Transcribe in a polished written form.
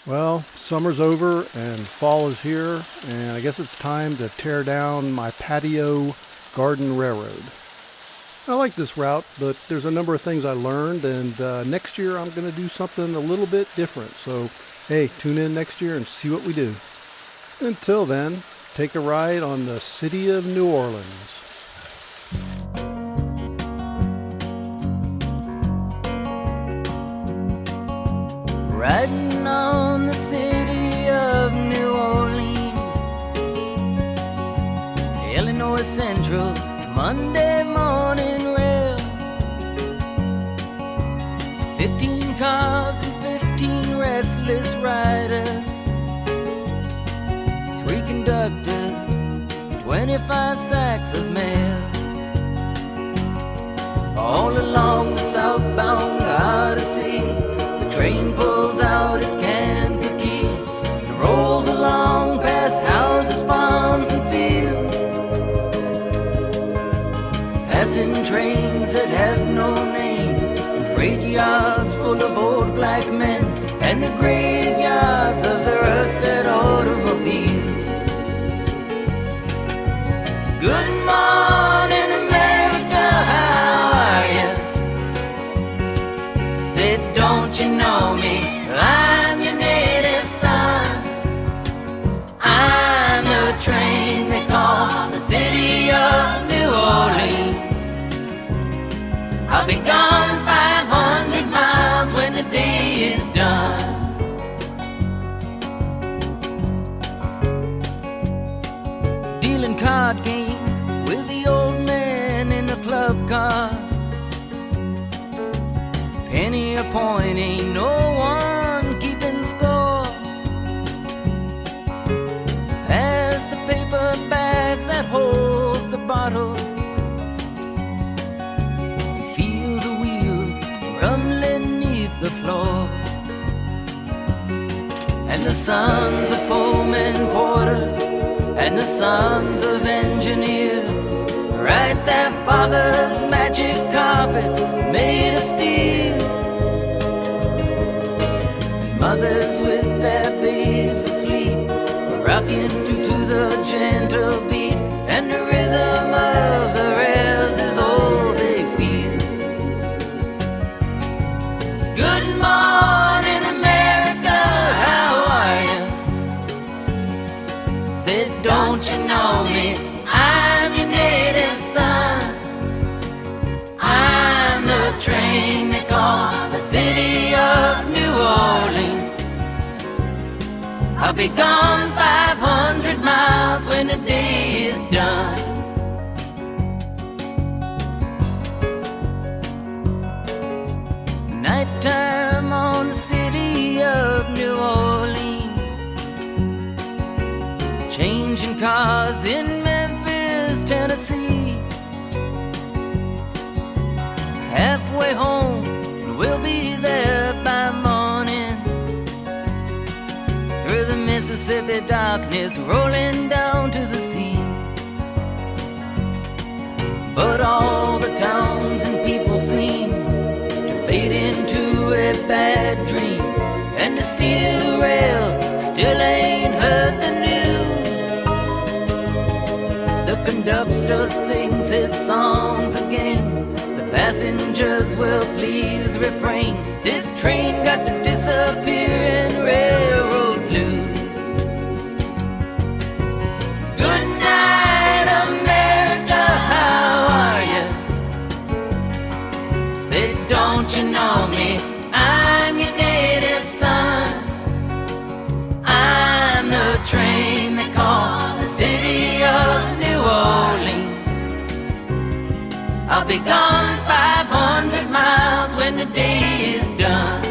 Well, summer's over and fall is here, and I guess it's time to tear down my Patio Garden Railroad. I like this route, but there's a number of things I learned, and next year I'm going to do something a little bit different. So, hey, tune in next year and see what we do. Until then, take a ride on the City of New Orleans. Riding on the City of New Orleans, Illinois Central, Monday morning rail. 15 cars and 15 restless riders, 3 conductors, 25 sacks of mail. All along the southbound Odyssey, the train pulls out at Kankakee and rolls along past houses, farms, and fields, passing trains that have no name, and freight yards full of old black men, and the graveyards of the rusted automobiles. Good morning, America, how are you? Said, don't you know me? I'm your native son. I'm the train they call the City of New Orleans. I'll be gone 500 miles when the day is done. Dealing card games with the old man in the club car. Penny a point, ain't no one keeping score. Pass the paper bag that holds the bottle, feel the wheels rumbling neath the floor. And the sons of Pullman porters and the sons of engineers write their father's magic carpets made of steel. Mothers with their babes asleep, rocking to the gentle beat, and the rhythm of the rails is all they feel. Good morning, America, how are you? Said, don't you know me? I'm your native son. I'm the train they call the City of New Orleans. I'll be gone 500 miles when the day is done. Nighttime on the City of New Orleans, changing cars in Memphis, Tennessee. Halfway home, we'll be there by morning. Through the Mississippi darkness, rolling down to the sea. But all the towns and people seem to fade into a bad dream, and the steel rail still ain't heard the news. The conductor sings his songs again, the passengers will please refrain. This train got to disappear in railroad blues. Good night, America, how are you? Said, don't you know me? I'm your native son. I'm the train they call the City of New Orleans. I'll be gone 500 miles when the day is done.